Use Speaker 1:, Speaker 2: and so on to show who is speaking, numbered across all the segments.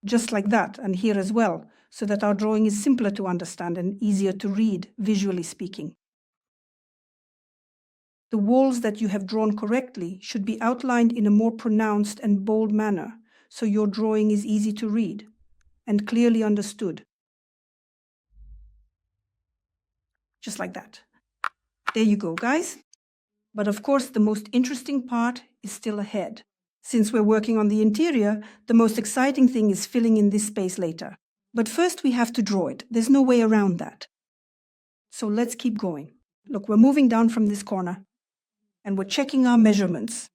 Speaker 1: just like that, and here as well, so that our drawing is simpler to understand and easier to read, visually speaking. The walls that you have drawn correctly should be outlined in a more pronounced and bold manner, so your drawing is easy to read and clearly understood. Just like that. There you go, guys. But of course, the most interesting part is still ahead. Since we're working on the interior, the most exciting thing is filling in this space later. But first we have to draw it. There's no way around that. So let's keep going. Look, we're moving down from this corner and we're checking our measurements.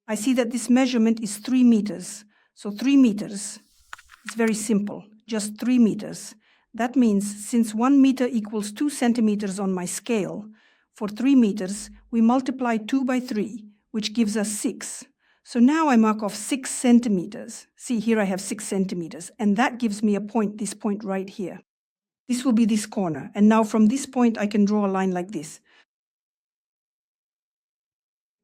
Speaker 1: I see that this measurement is 3 meters. So 3 meters, it's very simple, just 3 meters. That means since 1 meter equals 2 centimeters on my scale, for 3 meters, we multiply 2 by 3, which gives us 6. So now I mark off 6 centimeters. See, here I have 6 centimeters, and that gives me a point, this point right here. This will be this corner, and now from this point I can draw a line like this.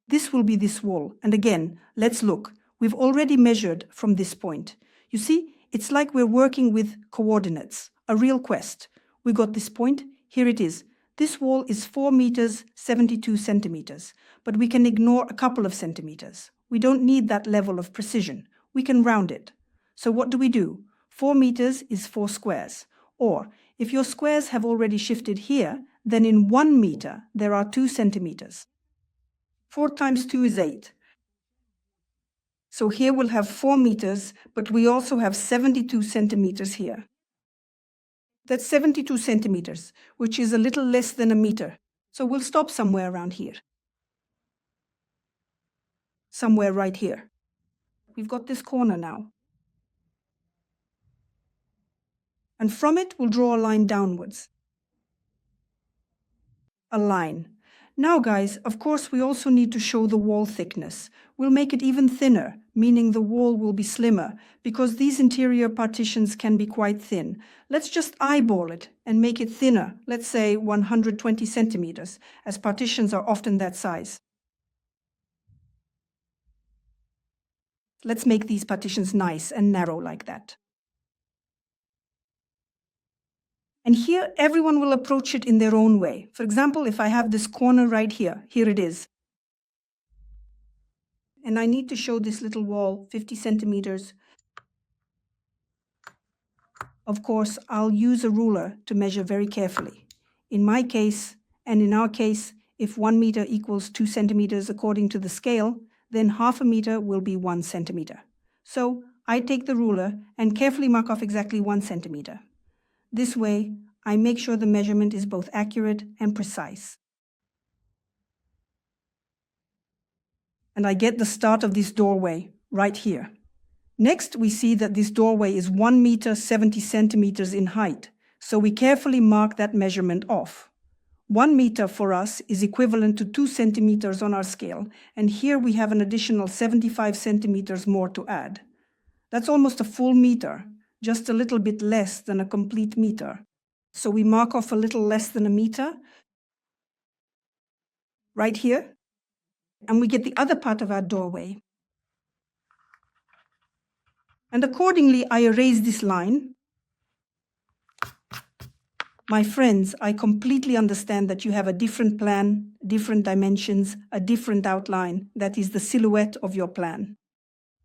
Speaker 1: This will be this wall, and again, let's look. We've already measured from this point. You see, it's like we're working with coordinates, a real quest. We got this point, here it is. This wall is 4 meters, 72 centimeters, but we can ignore a couple of centimeters. We don't need that level of precision. We can round it. So what do? 4 meters is 4 squares. Or, if your squares have already shifted here, then in 1 meter there are 2 centimeters. 4 times 2 is 8. So here we'll have 4 meters, but we also have 72 centimeters here. That's 72 centimeters, which is a little less than a meter. So we'll stop somewhere around here. Somewhere right here. We've got this corner now. And from it, we'll draw a line downwards. A line. Now, guys, of course, we also need to show the wall thickness. We'll make it even thinner, meaning the wall will be slimmer, because these interior partitions can be quite thin. Let's just eyeball it and make it thinner, let's say 120 centimeters, as partitions are often that size. Let's make these partitions nice and narrow like that. And here, everyone will approach it in their own way. For example, if I have this corner right here, here it is. And I need to show this little wall 50 centimeters. Of course, I'll use a ruler to measure very carefully. In my case, and in our case, if 1 meter equals 2 centimeters according to the scale, then half a meter will be 1 centimeter. So I take the ruler and carefully mark off exactly 1 centimeter. This way, I make sure the measurement is both accurate and precise. And I get the start of this doorway right here. Next, we see that this doorway is 1 meter 70 centimeters in height, so we carefully mark that measurement off. 1 meter for us is equivalent to 2 centimeters on our scale, and here we have an additional 75 centimeters more to add. That's almost a full meter, just a little bit less than a complete meter. So we mark off a little less than a meter, right here, and we get the other part of our doorway. And accordingly, I erase this line. My friends, I completely understand that you have a different plan, different dimensions, a different outline. That is the silhouette of your plan.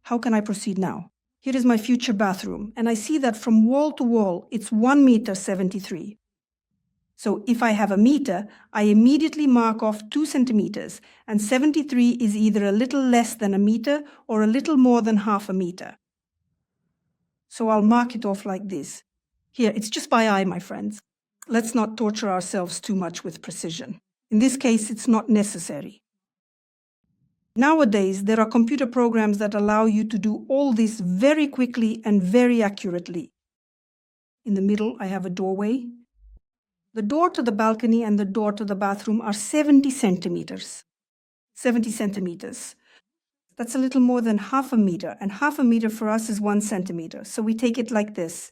Speaker 1: How can I proceed now? Here is my future bathroom, and I see that from wall to wall, it's 1 meter 73. So if I have a meter, I immediately mark off 2 centimeters, and 73 is either a little less than a meter or a little more than half a meter. So I'll mark it off like this. Here, it's just by eye, my friends. Let's not torture ourselves too much with precision. In this case, it's not necessary. Nowadays, there are computer programs that allow you to do all this very quickly and very accurately. In the middle, I have a doorway. The door to the balcony and the door to the bathroom are 70 centimeters. 70 centimeters. That's a little more than half a meter, and half a meter for us is 1 centimeter. So we take it like this.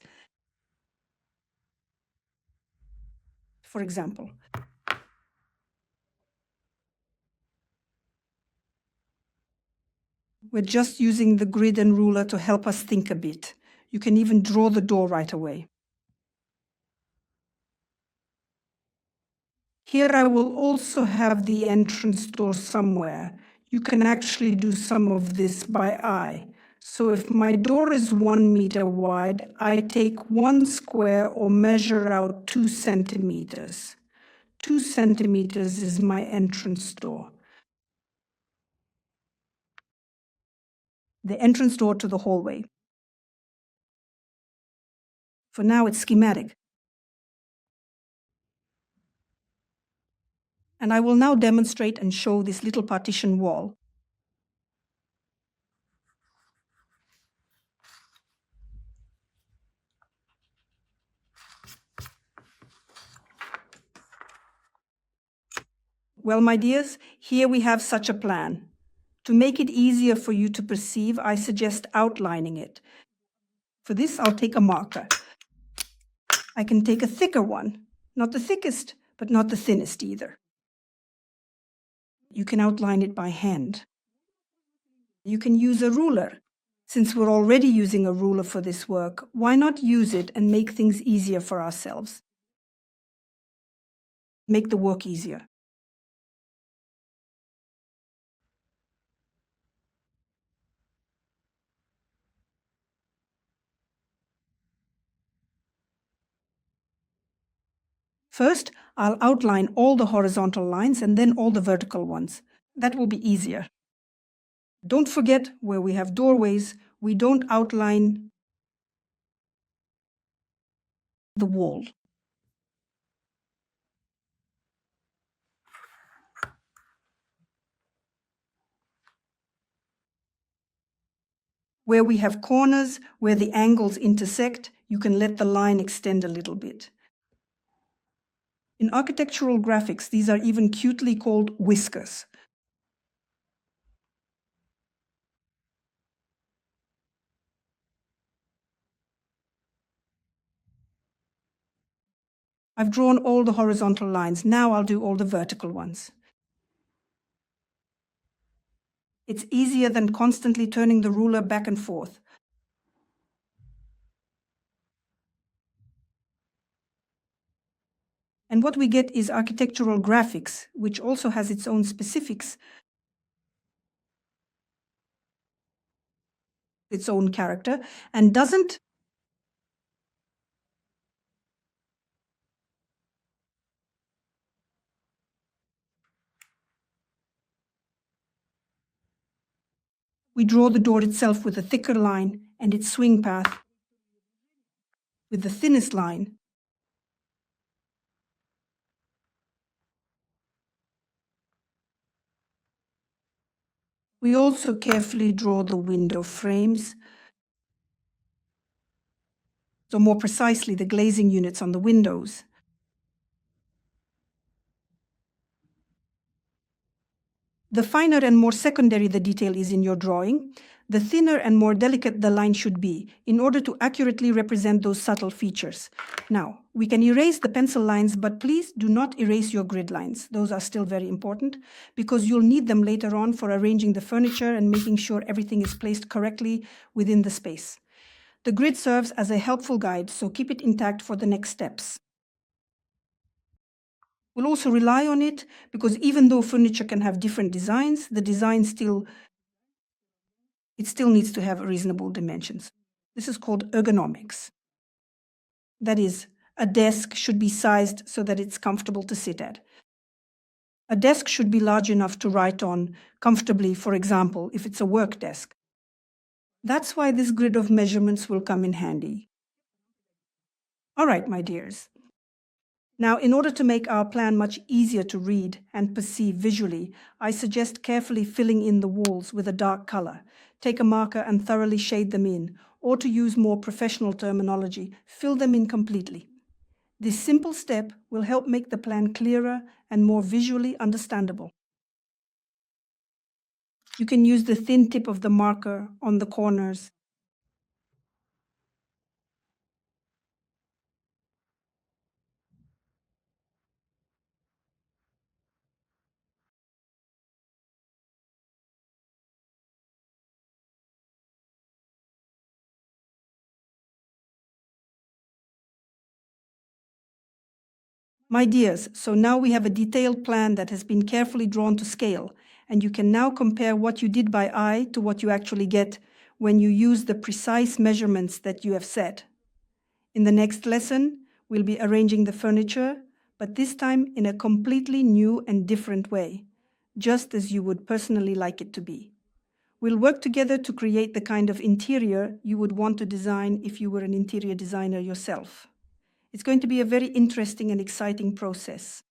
Speaker 1: For example. We're just using the grid and ruler to help us think a bit. You can even draw the door right away. Here I will also have the entrance door somewhere. You can actually do some of this by eye. So if my door is 1 meter wide, I take 1 square or measure out 2 centimeters. 2 centimeters is my entrance door. The entrance door to the hallway. For now, it's schematic. And I will now demonstrate and show this little partition wall. Well, my dears, here we have such a plan. To make it easier for you to perceive, I suggest outlining it. For this, I'll take a marker. I can take a thicker one, not the thickest, but not the thinnest either. You can outline it by hand. You can use a ruler. Since we're already using a ruler for this work, why not use it and make things easier for ourselves? Make the work easier. First, I'll outline all the horizontal lines and then all the vertical ones. That will be easier. Don't forget, where we have doorways, we don't outline the wall. Where we have corners, where the angles intersect, you can let the line extend a little bit. In architectural graphics, these are even cutely called whiskers. I've drawn all the horizontal lines. Now I'll do all the vertical ones. It's easier than constantly turning the ruler back and forth. And what we get is architectural graphics, which also has its own specifics, its own character, and doesn't we draw the door itself with a thicker line and its swing path with the thinnest line. We also carefully draw the window frames, so more precisely the glazing units on the windows. The finer and more secondary the detail is in your drawing, the thinner and more delicate the line should be in order to accurately represent those subtle features. Now, we can erase the pencil lines, but please do not erase your grid lines. Those are still very important because you'll need them later on for arranging the furniture and making sure everything is placed correctly within the space. The grid serves as a helpful guide, so keep it intact for the next steps. We'll also rely on it because even though furniture can have different designs, the design still needs to have reasonable dimensions. This is called ergonomics. That is, a desk should be sized so that it's comfortable to sit at. A desk should be large enough to write on comfortably, for example, if it's a work desk. That's why this grid of measurements will come in handy. All right, my dears. Now, in order to make our plan much easier to read and perceive visually, I suggest carefully filling in the walls with a dark color. Take a marker and thoroughly shade them in, or to use more professional terminology, fill them in completely. This simple step will help make the plan clearer and more visually understandable. You can use the thin tip of the marker on the corners. My dears, so now we have a detailed plan that has been carefully drawn to scale, and you can now compare what you did by eye to what you actually get when you use the precise measurements that you have set. In the next lesson, we'll be arranging the furniture, but this time in a completely new and different way, just as you would personally like it to be. We'll work together to create the kind of interior you would want to design if you were an interior designer yourself. It's going to be a very interesting and exciting process.